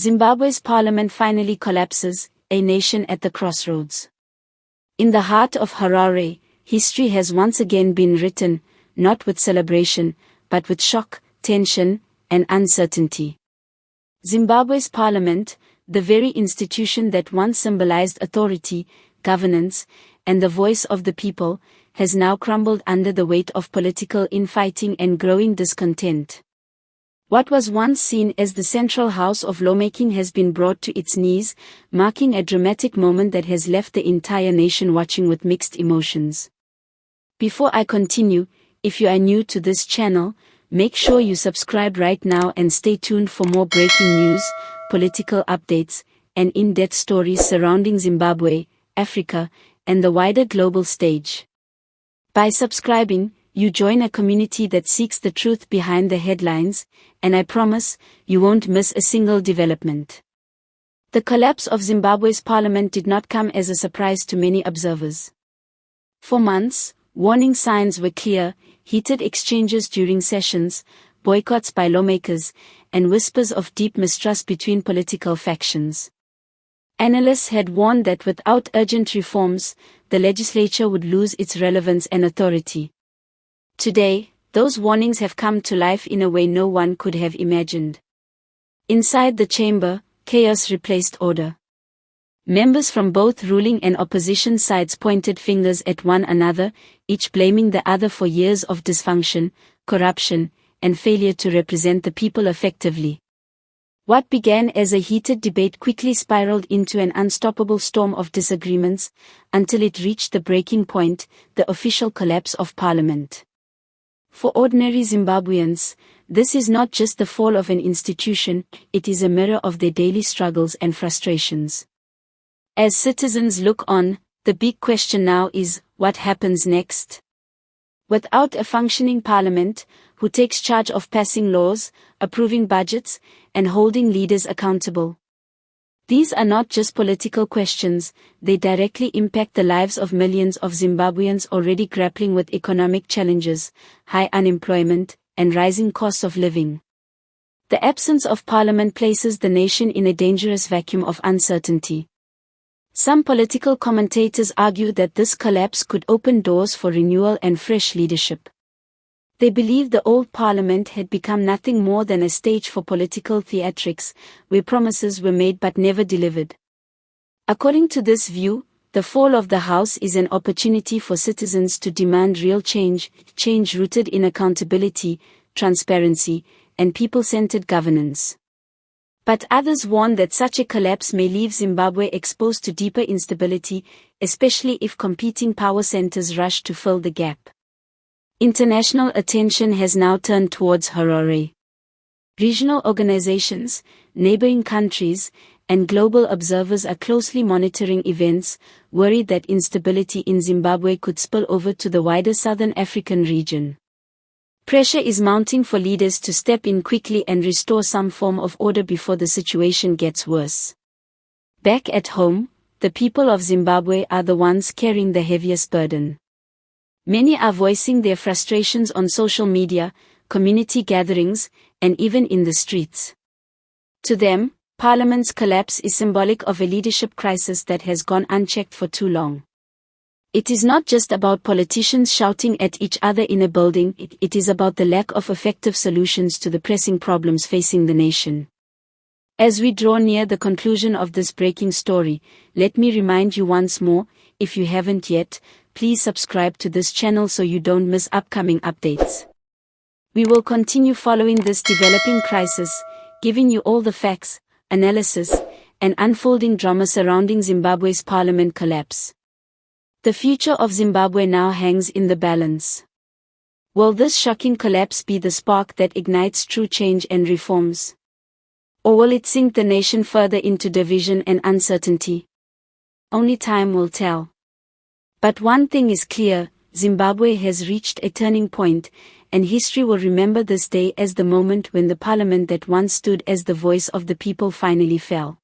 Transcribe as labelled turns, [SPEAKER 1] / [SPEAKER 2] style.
[SPEAKER 1] Zimbabwe's parliament finally collapses, a nation at the crossroads. In the heart of Harare, history has once again been written, not with celebration, but with shock, tension, and uncertainty. Zimbabwe's parliament, the very institution that once symbolized authority, governance, and the voice of the people, has now crumbled under the weight of political infighting and growing discontent. What was once seen as the central house of lawmaking has been brought to its knees, marking a dramatic moment that has left the entire nation watching with mixed emotions. Before I continue, if you are new to this channel, make sure you subscribe right now and stay tuned for more breaking news, political updates, and in-depth stories surrounding Zimbabwe, Africa, and the wider global stage. By subscribing, you join a community that seeks the truth behind the headlines, and I promise, you won't miss a single development. The collapse of Zimbabwe's parliament did not come as a surprise to many observers. For months, warning signs were clear: heated exchanges during sessions, boycotts by lawmakers, and whispers of deep mistrust between political factions. Analysts had warned that without urgent reforms, the legislature would lose its relevance and authority. Today, those warnings have come to life in a way no one could have imagined. Inside the chamber, chaos replaced order. Members from both ruling and opposition sides pointed fingers at one another, each blaming the other for years of dysfunction, corruption, and failure to represent the people effectively. What began as a heated debate quickly spiraled into an unstoppable storm of disagreements, until it reached the breaking point, the official collapse of parliament. For ordinary Zimbabweans, this is not just the fall of an institution, it is a mirror of their daily struggles and frustrations. As citizens look on, the big question now is, what happens next? Without a functioning parliament, who takes charge of passing laws, approving budgets, and holding leaders accountable? These are not just political questions, they directly impact the lives of millions of Zimbabweans already grappling with economic challenges, high unemployment, and rising costs of living. The absence of parliament places the nation in a dangerous vacuum of uncertainty. Some political commentators argue that this collapse could open doors for renewal and fresh leadership. They believe the old parliament had become nothing more than a stage for political theatrics, where promises were made but never delivered. According to this view, the fall of the house is an opportunity for citizens to demand real change rooted in accountability, transparency, and people-centered governance. But others warn that such a collapse may leave Zimbabwe exposed to deeper instability, especially if competing power centers rush to fill the gap. International attention has now turned towards Harare. Regional organizations, neighboring countries, and global observers are closely monitoring events, worried that instability in Zimbabwe could spill over to the wider southern African region. Pressure is mounting for leaders to step in quickly and restore some form of order before the situation gets worse. Back at home, the people of Zimbabwe are the ones carrying the heaviest burden. Many are voicing their frustrations on social media, community gatherings, and even in the streets. To them, Parliament's collapse is symbolic of a leadership crisis that has gone unchecked for too long. It is not just about politicians shouting at each other in a building, it is about the lack of effective solutions to the pressing problems facing the nation. As we draw near the conclusion of this breaking story, let me remind you once more, if you haven't yet, please subscribe to this channel so you don't miss upcoming updates. We will continue following this developing crisis, giving you all the facts, analysis, and unfolding drama surrounding Zimbabwe's parliament collapse. The future of Zimbabwe now hangs in the balance. Will this shocking collapse be the spark that ignites true change and reforms? Or will it sink the nation further into division and uncertainty? Only time will tell. But one thing is clear, Zimbabwe has reached a turning point, and history will remember this day as the moment when the parliament that once stood as the voice of the people finally fell.